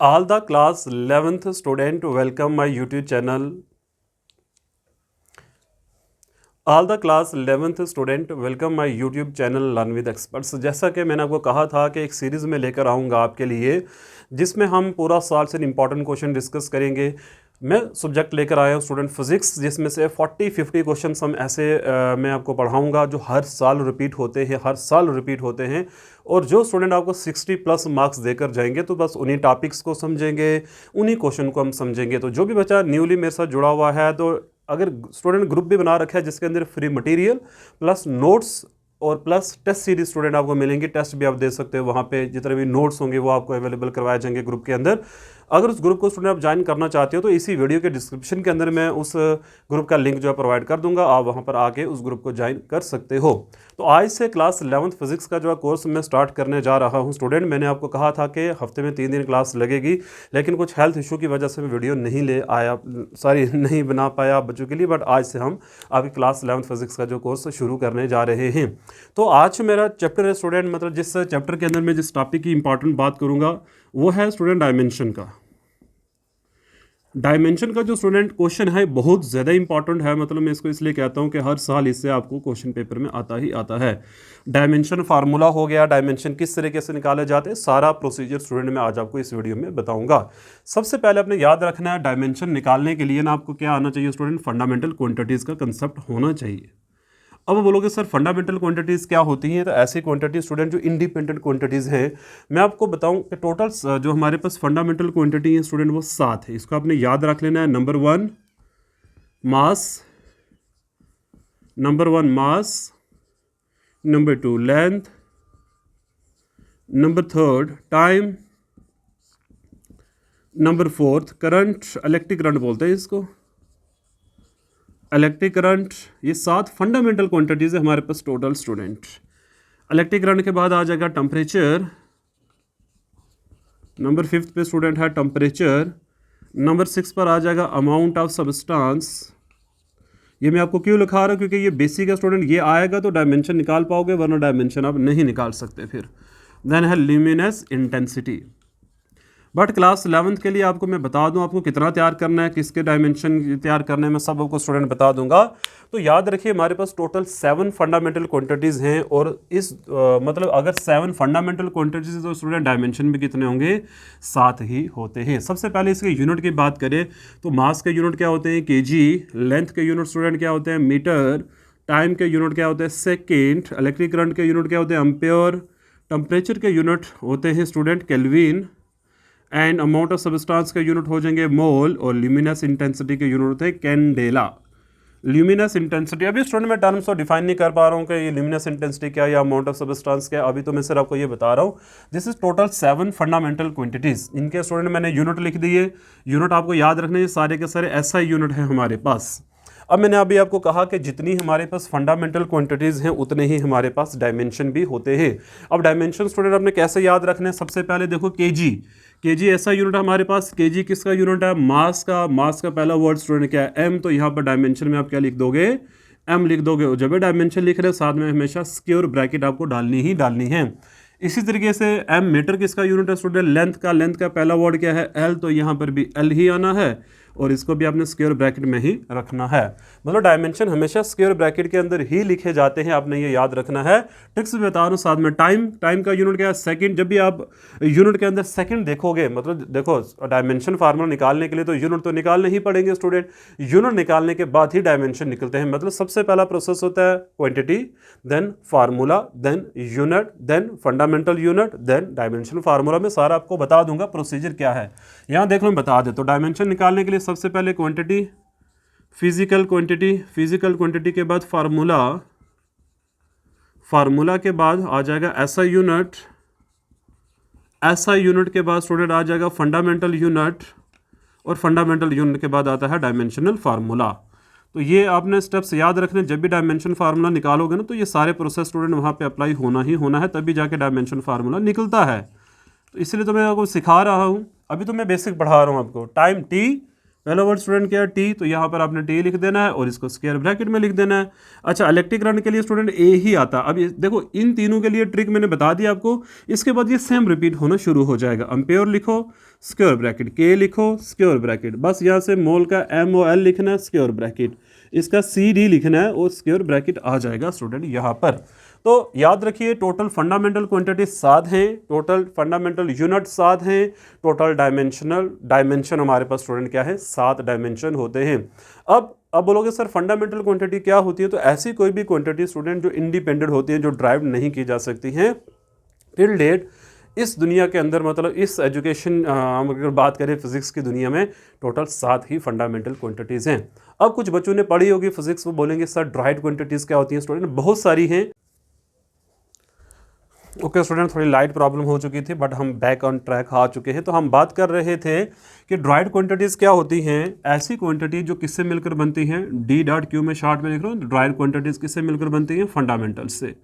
All the class 11th student welcome my YouTube channel. All the class 11th student welcome my YouTube channel learn with experts. जैसा कि मैंने आपको कहा था कि एक सीरीज़ में लेकर आऊँगा आपके लिए, जिसमें हम पूरा साल से इंपॉर्टेंट क्वेश्चन डिस्कस करेंगे। मैं सब्जेक्ट लेकर आया हूँ स्टूडेंट फिजिक्स, जिसमें से 40-50 क्वेश्चन हम ऐसे मैं आपको पढ़ाऊँगा जो हर साल रिपीट होते हैं और जो स्टूडेंट आपको 60+ मार्क्स देकर जाएंगे तो बस उन्हीं टॉपिक्स को समझेंगे, उन्हीं क्वेश्चन को हम समझेंगे। तो जो भी बच्चा न्यूली मेरे साथ जुड़ा हुआ है, तो अगर स्टूडेंट ग्रुप भी बना रखा है जिसके अंदर फ्री मटेरियल प्लस नोट्स और प्लस टेस्ट सीरीज स्टूडेंट आपको मिलेंगे, टेस्ट भी आप दे सकते हो। वहाँ पे जितने भी नोट्स होंगे वो आपको अवेलेबल करवाए जाएंगे ग्रुप के अंदर। अगर उस ग्रुप को स्टूडेंट आप ज्वाइन करना चाहते हो तो इसी वीडियो के डिस्क्रिप्शन के अंदर मैं उस ग्रुप का लिंक जो है प्रोवाइड कर दूंगा, आप वहाँ पर आके उस ग्रुप को ज्वाइन कर सकते हो। तो आज से क्लास 11th फिजिक्स का जो है कोर्स मैं स्टार्ट करने जा रहा हूँ स्टूडेंट। मैंने आपको कहा था कि हफ्ते में 3 दिन क्लास लगेगी, लेकिन कुछ हेल्थ इशू की वजह से मैं वीडियो नहीं बना पाया आप बच्चों के लिए। बट आज से हम आपकी क्लास 11th फिजिक्स का जो कोर्स शुरू करने जा रहे हैं। तो आज मेरा चैप्टर है स्टूडेंट, मतलब जिस चैप्टर के अंदर मैं जिस टॉपिक की इंपॉर्टेंट बात करूँगा वो है स्टूडेंट डायमेंशन का। डायमेंशन का जो स्टूडेंट क्वेश्चन है बहुत ज़्यादा इंपॉर्टेंट है, मतलब मैं इसको इसलिए कहता हूँ कि हर साल इससे आपको क्वेश्चन पेपर में आता ही आता है। डायमेंशन फार्मूला हो गया, डायमेंशन किस तरीके से निकाले जाते हैं, सारा प्रोसीजर स्टूडेंट मैं आज आपको इस वीडियो में बताऊंगा। सबसे पहले आपने याद रखना है, डायमेंशन निकालने के लिए ना आपको क्या आना चाहिए स्टूडेंट, फंडामेंटल क्वांटिटीज़ का कंसेप्ट होना चाहिए। अब बोलोगे सर फंडामेंटल क्वांटिटीज़ क्या होती हैं, तो ऐसी क्वांटिटी स्टूडेंट जो इंडिपेंडेंट क्वांटिटीज़ हैं। मैं आपको बताऊं कि टोटल जो हमारे पास फंडामेंटल क्वांटिटी है स्टूडेंट वो 7 है। इसको आपने याद रख लेना है। Number 1 mass, number 2 length, number 3 time, number 4 current, electric current बोलते हैं इसको, इलेक्ट्रिक करंट। ये 7 फंडामेंटल क्वांटिटीज़ है हमारे पास टोटल स्टूडेंट। इलेक्ट्रिक करंट के बाद आ जाएगा टेम्परेचर, नंबर 5 पे स्टूडेंट है टेम्परेचर। नंबर 6 पर आ जाएगा अमाउंट ऑफ सब्सटेंस। ये मैं आपको क्यों लिखा रहा हूँ, क्योंकि ये बेसिक है स्टूडेंट, ये आएगा तो डायमेंशन निकाल पाओगे, वरना डायमेंशन आप नहीं निकाल सकते फिर। देन है luminous intensity. But class 11th के लिए आपको मैं बता दूं आपको कितना तैयार करना है, किसके डायमेंशन तैयार करने में सब आपको स्टूडेंट बता दूंगा। तो याद रखिए हमारे पास टोटल 7 फंडामेंटल क्वांटिटीज़ हैं और इस मतलब अगर 7 फंडामेंटल क्वांटिटीज़ तो स्टूडेंट डायमेंशन भी कितने होंगे, 7 ही होते हैं। सबसे पहले इसके यूनिट की बात करें तो मास के यूनिट क्या होते हैं, केजी। लेंथ के यूनिट स्टूडेंट क्या होते हैं, मीटर। टाइम के यूनिट क्या होते हैं, सेकेंड। इलेक्ट्रिक करंट के यूनिट क्या होते हैं, एम्पेयर। टेम्परेचर के यूनिट होते हैं student kelvin. And amount of substance के यूनिट हो जाएंगे मोल। और ल्यूमिनस इंटेंसिटी के यूनिट होते हैं कैंडेला। ल्यूमिनस इंटेंसिटी अभी स्टूडेंट मैं टर्म्स तो डिफाइन नहीं कर पा रहा हूँ कि ये ल्यूमिनस इंटेंसिटी क्या है या अमाउंट ऑफ सब्सटेंस क्या है, अभी तो मैं सिर्फ आपको ये बता रहा हूँ। This is total 7 fundamental quantities. इनके स्टूडेंट मैंने यूनिट लिख दिए। यूनिट आपको याद रखने हैं, सारे के सारे SI यूनिट हैं हमारे पास। अब मैंने अभी आपको कहा कि जितनी हमारे पास फंडामेंटल क्वांटिटीज़ हैं उतने ही हमारे पास डायमेंशन भी होते हैं। अब डायमेंशन स्टूडेंट आपने कैसे याद रखने हैं, सबसे पहले देखो केजी ऐसा यूनिट है हमारे पास। केजी किसका यूनिट है, मास का पहला वर्ड स्टूडेंट क्या है, एम। तो यहाँ पर डायमेंशन में आप क्या लिख दोगे, एम लिख दोगे। और जब भी डायमेंशन लिख रहे हैं साथ में हमेशा स्क्वायर ब्रैकेट आपको डालनी है। इसी तरीके से एम मीटर किसका यूनिट है स्टूडेंट, लेंथ का पहला वर्ड क्या है, एल। तो यहाँ पर भी एल ही आना है और इसको भी आपने स्क्वायर ब्रैकेट में ही रखना है। मतलब डायमेंशन हमेशा स्क्वायर ब्रैकेट के अंदर ही लिखे जाते हैं, आपने ये याद रखना है। ट्रिक्स बता रहा हूँ साथ में। टाइम का यूनिट क्या है, सेकंड। जब भी आप यूनिट के अंदर सेकंड देखोगे, मतलब देखो डायमेंशन फार्मूला निकालने के लिए तो यूनिट तो निकालने ही पड़ेंगे स्टूडेंट। यूनिट निकालने के बाद ही डायमेंशन निकलते हैं। मतलब सबसे पहला प्रोसेस होता है quantity, then formula, then unit, then fundamental unit, then dimension. Formula में सारा आपको बता दूंगा प्रोसीजर क्या है। यहाँ देख लो मैं बता दे। तो डायमेंशन निकालने के लिए सबसे पहले क्वांटिटी, फिजिकल क्वांटिटी के बाद फार्मूला के बाद आ जाएगा SI यूनिट के बाद स्टूडेंट आ जाएगा फंडामेंटल यूनिट, और फंडामेंटल यूनिट के बाद आता है डायमेंशनल फार्मूला। तो ये आपने स्टेप्स याद रखने। जब भी डायमेंशन फार्मूला निकालोगे ना तो ये सारे प्रोसेस स्टूडेंट वहाँ पे अप्लाई होना ही होना है, तभी जाके डायमेंशन फार्मूला निकलता है। तो इसलिए तो मैं आपको सिखा रहा हूँ, अभी तो मैं बेसिक पढ़ा रहा हूँ आपको। टाइम T, पहला वर्ड स्टूडेंट क्या है, टी, तो यहाँ पर आपने टी लिख देना है और इसको स्क्वायर ब्रैकेट में लिख देना है। अच्छा, इलेक्ट्रिक करंट के लिए स्टूडेंट ए ही आता है। अब ये देखो, इन तीनों के लिए ट्रिक मैंने बता दी आपको। इसके बाद ये सेम रिपीट होना शुरू हो जाएगा। एम्पेयर लिखो, स्क्वायर ब्रैकेट, के लिखो, स्क्वायर ब्रैकेट, बस यहाँ से मोल का MOL लिखना है, स्क्वायर ब्रैकेट, इसका CD लिखना है और स्क्वायर ब्रैकेट आ जाएगा स्टूडेंट यहाँ पर। तो याद रखिए, टोटल फंडामेंटल क्वांटिटी 7 हैं, टोटल फंडामेंटल यूनिट 7 हैं, टोटल डायमेंशन हमारे पास स्टूडेंट क्या है, 7 डायमेंशन होते हैं। अब बोलोगे सर फंडामेंटल क्वांटिटी क्या होती है, तो ऐसी कोई भी क्वांटिटी स्टूडेंट जो इंडिपेंडेंट होती है, जो ड्राइव नहीं की जा सकती हैं टिल डेट इस दुनिया के अंदर, मतलब इस एजुकेशन हम अगर बात करें फिजिक्स की दुनिया में, टोटल 7 ही फंडामेंटल क्वांटिटीज़ हैं। अब कुछ बच्चों ने पढ़ी होगी फिजिक्स, वो बोलेंगे सर ड्राइड क्वांटिटीज़ क्या होती हैं स्टूडेंट, बहुत सारी हैं। ओके स्टूडेंट, थोड़ी लाइट प्रॉब्लम हो चुकी थी, बट हम बैक ऑन ट्रैक आ चुके हैं। तो हम बात कर रहे थे कि ड्राइड क्वांटिटीज़ क्या होती हैं, ऐसी क्वांटिटी जो किससे मिलकर बनती हैं, D.Q में शार्ट में लिख रहा हूँ, ड्राइड क्वांटिटीज़ किससे मिलकर बनती हैं, फंडामेंटल से,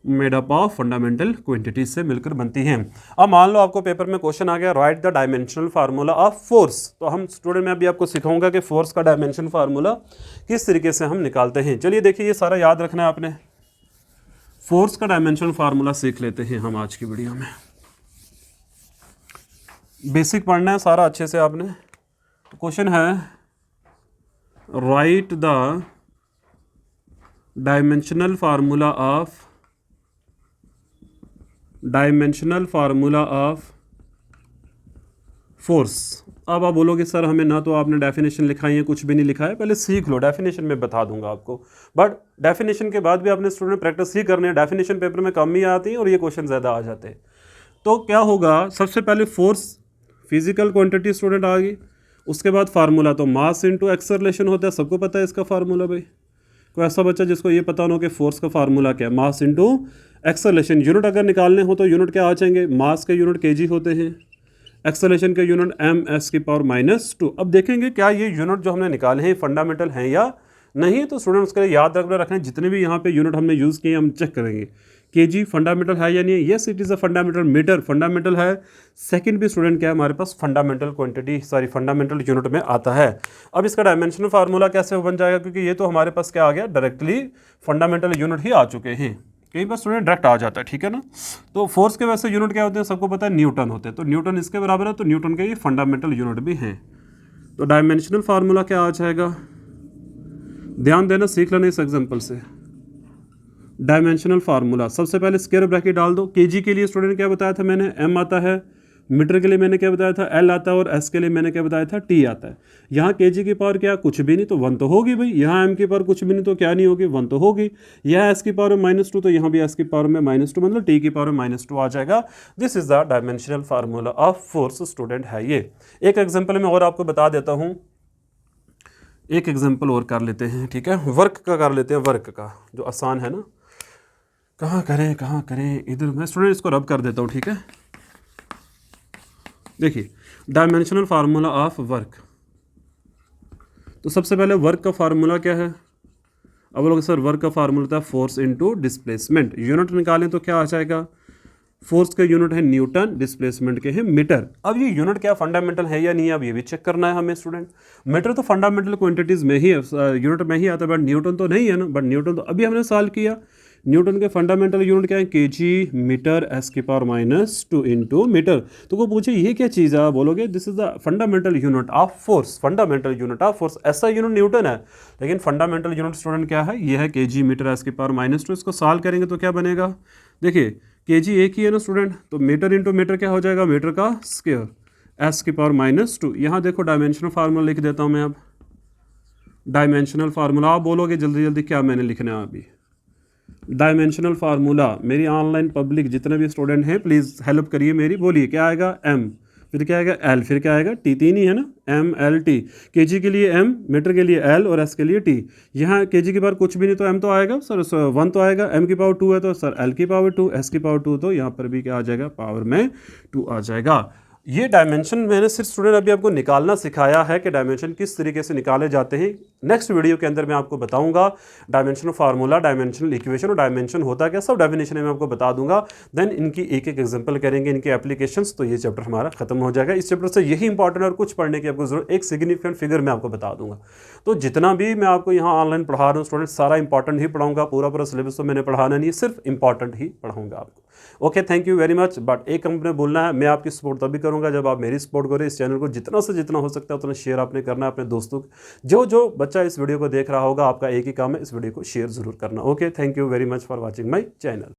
made up of fundamental quantities से मिलकर बनती हैं। अब मान लो आपको पेपर में क्वेश्चन आ गया, right the dimensional formula of force, तो हम स्टूडेंट में अभी आपको सिखाऊंगा कि फोर्स का डायमेंशन फार्मूला किस तरीके से हम निकालते हैं। चलिए देखिए, ये सारा याद रखना है आपने। फोर्स का डायमेंशन फार्मूला सीख लेते हैं हम आज की वीडियो में। बेसिक पढ़ना है सारा अच्छे से आपने। तो क्वेश्चन है, right the dimensional formula of force. अब आप बोलोगे सर हमें ना तो आपने डेफिनेशन लिखाई है, कुछ भी नहीं लिखा है, पहले सीख लो, डेफिनेशन में बता दूंगा आपको, बट डेफिनेशन के बाद भी आपने स्टूडेंट प्रैक्टिस ही करनी है। डेफिनेशन पेपर में कम ही आती है और ये क्वेश्चन ज़्यादा आ जाते हैं। तो क्या होगा, सबसे पहले फोर्स फिजिकल क्वांटिटी स्टूडेंट आ गई, उसके बाद फार्मूला तो मास इंटू एक्सेलरेशन होता है, सबको पता है इसका फार्मूला भाई। कोई ऐसा बच्चा जिसको ये पता हो कि फोर्स का फार्मूला क्या है, मास इंटू एक्सेलरेशन। यूनिट अगर निकालने हो तो यूनिट क्या आ जाएंगे, मास के यूनिट kg होते हैं, एक्सेलरेशन के यूनिट m⁻⁻²। अब देखेंगे क्या ये यूनिट जो हमने निकाले हैं फंडामेंटल हैं या नहीं, तो स्टूडेंट उसके लिए याद रखना है, जितने भी यहाँ पे यूनिट हमने यूज़ किए हम चेक करेंगे, kg फंडामेंटल है या नहीं। Yes it is a fundamental, metre fundamental है। सेकंड भी स्टूडेंट क्या है हमारे पास, फंडामेंटल क्वांटिटी फंडामेंटल यूनिट में आता है। अब इसका डायमेंशनल फार्मूला कैसे बन जाएगा, क्योंकि ये तो हमारे पास क्या आ गया, डायरेक्टली फंडामेंटल यूनिट ही आ चुके हैं, कई बार स्टूडेंट डायरेक्ट आ जाता है, ठीक है ना। तो फोर्स के वैसे यूनिट क्या होते हैं, सबको पता है न्यूटन होते हैं, तो न्यूटन इसके बराबर है, तो न्यूटन के ये फंडामेंटल यूनिट भी हैं। तो डायमेंशनल फार्मूला क्या आ जाएगा, ध्यान देना, सीख लेना इस एग्जांपल से। डायमेंशनल फार्मूला, सबसे पहले स्क्वायर ब्रैकेट डाल दो। केजी के लिए स्टूडेंट क्या बताया था मैंने, m आता है, मीटर के लिए मैंने क्या बताया था, L आता है, और S के लिए मैंने क्या बताया था, T आता है। यहाँ kg की पावर क्या, कुछ भी नहीं, तो 1 तो होगी भाई। यहाँ m की पावर कुछ भी नहीं, तो क्या नहीं होगी, 1 तो होगी। यहाँ S की पावर में -2, तो यहाँ भी S की पावर में -2, मतलब T की पावर में -2 आ जाएगा। This is the dimensional formula of force student है ये। एक एग्जाम्पल में और आपको बता देता हूँ, एक एग्जाम्पल और कर लेते हैं, ठीक है। वर्क का कर लेते हैं, वर्क का जो आसान है ना, कहाँ करें, इधर मैं स्टूडेंट इसको रब कर देता हूँ, ठीक है। देखिए, डायमेंशनल फार्मूला ऑफ वर्क, तो सबसे पहले वर्क का फार्मूला क्या है। अब लोग सर वर्क का फार्मूला था फोर्स इनटू डिस्प्लेसमेंट। यूनिट निकालें तो क्या आ जाएगा, फोर्स का यूनिट है न्यूटन, डिस्प्लेसमेंट के हैं मीटर। अब ये यूनिट क्या फंडामेंटल है या नहीं, अब ये भी चेक करना है हमें स्टूडेंट। मीटर तो फंडामेंटल क्वांटिटीज़ में ही यूनिट में ही आता है, बट न्यूटन तो नहीं है ना, बट न्यूटन तो अभी हमने सॉल्व किया। न्यूटन के फंडामेंटल यूनिट क्या है, kg metre S⁻² into metre. तो वो पूछे ये क्या चीज़ है, आप बोलोगे this is the fundamental unit of force, fundamental unit of force. ऐसा यूनिट न्यूटन है, लेकिन फंडामेंटल यूनिट स्टूडेंट क्या है, ये है kg मीटर S⁻²। इसको सॉल्व करेंगे तो क्या बनेगा, देखिए kg एक ही है ना स्टूडेंट, तो मीटर इंटू मीटर क्या हो जाएगा, मीटर का स्क्वायर S⁻²। यहाँ देखो डायमेंशनल फार्मूला लिख देता हूँ मैं। अब डायमेंशनल फार्मूला आप बोलोगे जल्दी जल्दी क्या मैंने लिखना है अभी। डायमेंशनल फार्मूला, मेरी ऑनलाइन पब्लिक जितने भी स्टूडेंट हैं प्लीज़ हेल्प करिए मेरी, बोलिए क्या आएगा, m, फिर क्या आएगा L, फिर क्या आएगा T, 3 ही है ना, M L T। kg के लिए m, मीटर के लिए L और S के लिए T। यहाँ kg की पावर कुछ भी नहीं तो m तो आएगा सर, 1 तो आएगा, m की पावर 2 है तो सर L की पावर 2, S की पावर 2, तो यहाँ पर भी क्या आ जाएगा, पावर में 2 आ जाएगा। ये डायमेंशन मैंने सिर्फ स्टूडेंट अभी आपको निकालना सिखाया है कि डायमेंशन किस तरीके से निकाले जाते हैं। नेक्स्ट वीडियो के अंदर मैं आपको बताऊंगा डायमेंशन फार्मूला, डायमेंशनल इक्वेशन और डायमेंशन होता क्या, सब डेफिनेशन मैं आपको बता दूंगा। देन इनकी एक एक एग्जांपल करेंगे, इनके एप्लीकेशंस, तो ये चैप्टर हमारा खत्म हो जाएगा। इस चैप्टर से यही इंपॉर्टेंट और कुछ पढ़ने की आपको जरूरत, एक सिग्निफिकेंट फिगर मैं आपको बता दूंगा। तो जितना भी मैं आपको यहाँ ऑनलाइन पढ़ा रहा हूँ स्टूडेंट, सारा इंपॉर्टेंट ही पढ़ाऊंगा, पूरा सिलेबस तो मैंने पढ़ाना नहीं है, सिर्फ इंपॉर्टेंट ही पढ़ाऊंगा आपको। Okay, thank you very much. But एक कंपनी बोलना है, मैं आपकी सपोर्ट तभी करूंगा जब आप मेरी सपोर्ट करें। इस चैनल को जितना से जितना हो सकता है उतना शेयर आपने करना है अपने दोस्तों को। जो जो बच्चा इस वीडियो को देख रहा होगा, आपका एक ही काम है, इस वीडियो को शेयर जरूर करना। Okay, thank you very much for watching my channel.